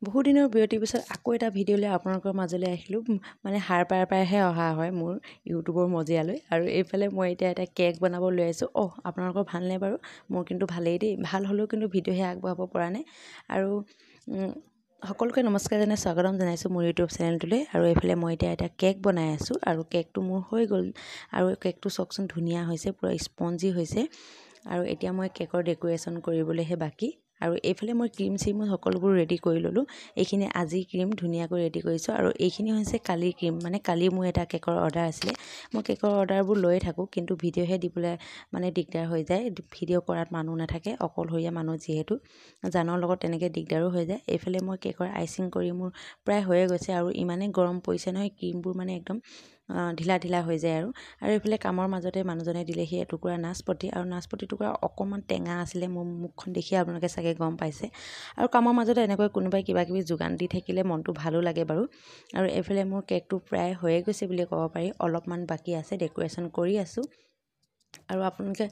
বহুত দিনৰ বিৰতিৰ পিছত আকৌ এটা ভিডিঅ' লৈ আপোনালোকৰ মাজলৈ আহিলোঁ। মানে সাৰ পাৰহে অহা হয় মোৰ ইউটিউবৰ মজিয়ালৈ। আৰু এইফালে মই এতিয়া এটা কেক বনাব লৈ আহিছোঁ। আপোনালোকৰ ভালনে বাৰু? মোৰ কিন্তু ভালেই দেই। ভাল হ'লেও কিন্তু ভিডিঅ'হে আগবঢ়াব পৰা নাই। আৰু সকলোকে নমস্কাৰ জনাই স্বাগতম জনাইছোঁ মোৰ ইউটিউব চেনেলটোলৈ। আৰু এইফালে মই এতিয়া এটা কেক বনাই আছোঁ আৰু কেকটো মোৰ হৈ গ'ল। আৰু কেকটো চাওকচোন ধুনীয়া হৈছে, পূৰা স্পঞ্জি হৈছে। আৰু এতিয়া মই কেকৰ ডেক'ৰেশ্যন কৰিবলৈহে বাকী। আৰু এইফালে মই ক্ৰীম চিমো সকলোবোৰ ৰেডি কৰি ল'লোঁ। এইখিনি আজি ক্ৰীম ধুনীয়াকৈ ৰেডি কৰিছোঁ। আৰু এইখিনি হৈছে কালিৰ ক্ৰীম, মানে কালি মোৰ এটা কেকৰ অৰ্ডাৰ আছিলে। মই কেকৰ অৰ্ডাৰবোৰ লৈয়ে থাকোঁ, কিন্তু ভিডিঅ'হে দিবলৈ মানে দিগদাৰ হৈ যায়। ভিডিঅ' কৰাত মানুহ নাথাকে, অকলশৰীয়া মানুহ যিহেতু, জানৰ লগত তেনেকৈ দিগদাৰো হৈ যায়। এইফালে মই কেকৰ আইচিং কৰি মোৰ প্ৰায় হৈয়ে গৈছে। আৰু ইমানেই গৰম পৰিছে নহয়, ক্ৰীমবোৰ মানে একদম ঢিলা ঢিলা হৈ যায়। আৰু এইফালে কামৰ মাজতে মানুহজনে দিলেহি এটুকুৰা নাচপতি, আৰু নাচপতি টুকুৰা অকণমান টেঙা আছিলে। মোৰ মুখখন দেখিয়ে আপোনালোকে চাগে গম পাইছে। আৰু কামৰ মাজতে এনেকৈ কোনোবাই কিবা কিবি যোগান দি থাকিলে মনটো ভালো লাগে বাৰু। আৰু এইফালে মোৰ কেকটো প্ৰায় হৈয়ে গৈছে বুলি ক'ব পাৰি, অলপমান বাকী আছে, ডেক'ৰেশ্যন কৰি আছোঁ। আৰু আপোনালোকে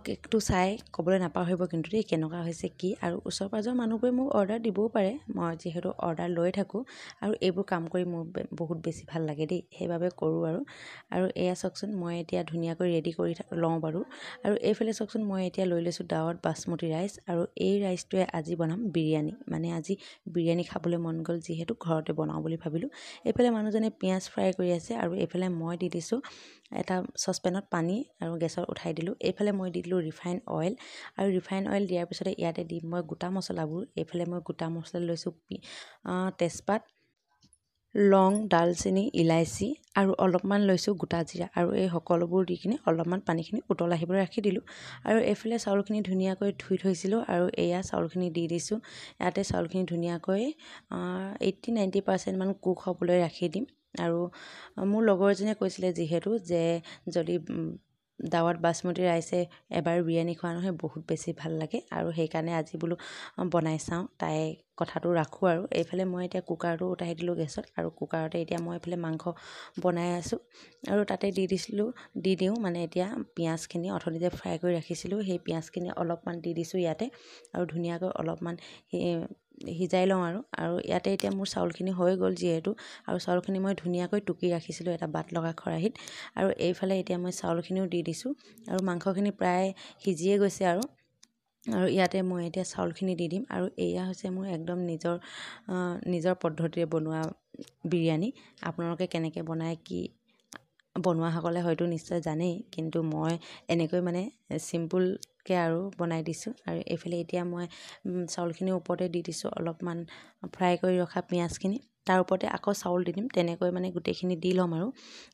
কেকটো চাই ক'বলৈ নাপাহৰিব কিন্তু দেই, কেনেকুৱা হৈছে কি। আৰু ওচৰ পাঁজৰ মানুহবোৰে মোক অৰ্ডাৰ দিবও পাৰে, মই যিহেতু অৰ্ডাৰ লৈ থাকোঁ। আৰু এইবোৰ কাম কৰি মোৰ বহুত বেছি ভাল লাগে দেই, সেইবাবে কৰোঁ। আৰু এয়া চাওকচোন, মই এতিয়া ধুনীয়াকৈ ৰেডি কৰি লওঁ বাৰু। আৰু এইফালে চাওকচোন, মই এতিয়া লৈ লৈছোঁ ডাৱত বাচমতি ৰাইচ। আৰু এই ৰাইচটোৱে আজি বনাম বিৰিয়ানী। মানে আজি বিৰিয়ানী খাবলৈ মন গ'ল যিহেতু, ঘৰতে বনাওঁ বুলি ভাবিলোঁ। এইফালে মানুহজনে পিঁয়াজ ফ্ৰাই কৰি আছে। আৰু এইফালে মই দি দিছোঁ এটা চচপেনত পানী, আৰু গেছত উঠাই দিলোঁ। এইফালে মই দি দিলোঁ ৰিফাইন অইল। আৰু ৰিফাইন অইল দিয়াৰ পিছতে ইয়াতে দিম মই গোটা মছলাবোৰ। এইফালে মই গোটা মছলা লৈছোঁ তেজপাত, লং, ডালচেনি, ইলাইচি, আৰু অলপমান লৈছোঁ গোটা জিৰা। আৰু এই সকলোবোৰ দি কিনে অলপমান পানীখিনি উতল আহিবলৈ ৰাখি দিলোঁ। আৰু এইফালে চাউলখিনি ধুনীয়াকৈ ধুই থৈছিলোঁ, আৰু এয়া চাউলখিনি দি দিছোঁ। ইয়াতে চাউলখিনি ধুনীয়াকৈ 80-90% কুক হ'বলৈ ৰাখি দিম। আৰু মোৰ লগৰ এজনীয়ে কৈছিলে যিহেতু, যে যদি দাৱত বাচমতি ৰাইচে এবাৰ বিৰিয়ানী খোৱা নহয় বহুত বেছি ভাল লাগে। আৰু সেইকাৰণে আজি বোলো বনাই চাওঁ, তাই কথাটো ৰাখোঁ। আৰু এইফালে মই এতিয়া কুকাৰটো উঠাই দিলোঁ গেছত। আৰু কুকাৰতে এতিয়া মই এইফালে মাংস বনাই আছোঁ। আৰু তাতে দি দিওঁ মানে এতিয়া পিঁয়াজখিনি অথনি যে ফ্ৰাই কৰি ৰাখিছিলোঁ, সেই পিঁয়াজখিনি অলপমান দি দিছোঁ ইয়াতে। আৰু ধুনীয়াকৈ অলপমান সিজাই লওঁ। আৰু ইয়াতে এতিয়া মোৰ চাউলখিনি হৈ গ'ল যিহেতু, আৰু চাউলখিনি মই ধুনীয়াকৈ টুকি ৰাখিছিলোঁ এটা বাট লগা খৰাহীত। আৰু এইফালে এতিয়া মই চাউলখিনিও দি দিছোঁ। আৰু মাংসখিনি প্ৰায় সিজিয়ে গৈছে। আৰু ইয়াতে মই এতিয়া চাউলখিনি দি দিম। আৰু এয়া হৈছে মোৰ একদম নিজৰ পদ্ধতিৰে বনোৱা বিৰিয়ানী। আপোনালোকে কেনেকৈ বনায়, কি বনোৱাসকলে হয়তো নিশ্চয় জানেই, কিন্তু মই এনেকৈ মানে চিম্পুলকৈ আৰু বনাই দিছোঁ। আৰু এইফালে এতিয়া মই চাউলখিনি ওপৰতে দি দিছোঁ, অলপমান ফ্ৰাই কৰি ৰখা পিঁয়াজখিনি। তাৰ ওপৰতে আকৌ চাউল দি দিম, তেনেকৈ মানে গোটেইখিনি দি ল'ম।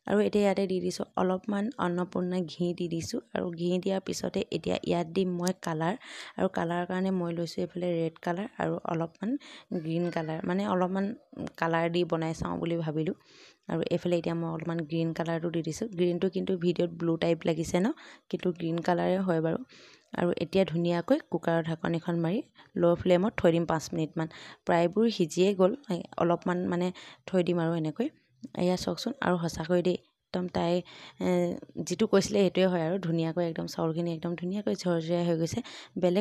আৰু এতিয়া ইয়াতে দি দিছোঁ অলপমান অন্নপূৰ্ণা ঘি দি দিছোঁ। আৰু ঘি দিয়াৰ পিছতে এতিয়া ইয়াত দিম মই কালাৰ। আৰু কালাৰৰ কাৰণে মই লৈছোঁ এইফালে ৰেড কালাৰ আৰু অলপমান গ্ৰীণ কালাৰ, মানে অলপমান কালাৰ দি বনাই চাওঁ বুলি ভাবিলোঁ। আৰু এইফালে এতিয়া মই অলপমান গ্ৰীণ কালাৰটো দি দিছোঁ। গ্ৰীণটো কিন্তু ভিডিঅ'ত ব্লু টাইপ লাগিছে ন, কিন্তু গ্ৰীণ কালাৰে হয় বাৰু। আৰু এতিয়া ধুনীয়াকৈ কুকাৰৰ ঢাকনিখন মাৰি ল' ফ্লেমত থৈ দিম 5 মিনিটমান। প্ৰায়বোৰ সিজিয়ে গ'ল, অলপমান মানে থৈ দিম আৰু এনেকৈ। এয়া চাওকচোন, আৰু সঁচাকৈ দেই, একদম তাই যিটো কৈছিলে সেইটোৱে হয়। আৰু ধুনীয়াকৈ একদম চাউলখিনি একদম ধুনীয়াকৈ ঝৰঝৰীয়া হৈ গৈছে।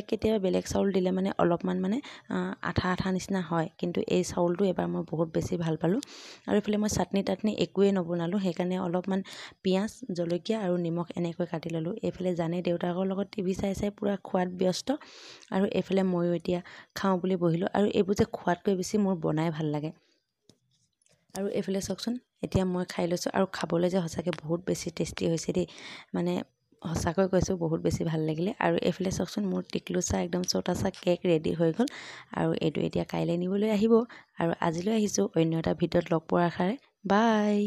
কেতিয়াবা বেলেগ চাউল দিলে মানে অলপমান মানে আঠা আঠা নিচিনা হয়, কিন্তু এই চাউলটো এবাৰ মই বহুত বেছি ভাল পালোঁ। আৰু এইফালে মই চাটনি একোৱেই নবনালোঁ, সেইকাৰণে অলপমান পিঁয়াজ, জলকীয়া আৰু নিমখ এনেকৈ কাটি ল'লোঁ। এইফালে জানে দেউতাকৰ লগত টিভি চাই চাই পূৰা খোৱাত ব্যস্ত। আৰু এইফালে ময়ো এতিয়া খাওঁ বুলি বহিলোঁ। আৰু এইবোৰ যে খোৱাতকৈ বেছি মোৰ বনাই ভাল লাগে। আৰু এইফালে চাওকচোন, এতিয়া মই খাই লৈছোঁ। আৰু খাবলৈ যে সঁচাকৈ বহুত বেছি টেষ্টি হৈছে দেই, মানে সঁচাকৈ কৈছোঁ বহুত বেছি ভাল লাগিলে। আৰু এইফালে চাওকচোন, মোৰ টিকলুচা একদম চটা কেক ৰেডি হৈ গ'ল। আৰু এইটো এতিয়া কাইলৈ নিবলৈ আহিব। আৰু আজিলৈ আহিছোঁ, অন্য এটা ভিডিঅ'ত লগ পোৱাৰ আশাৰে। বাই।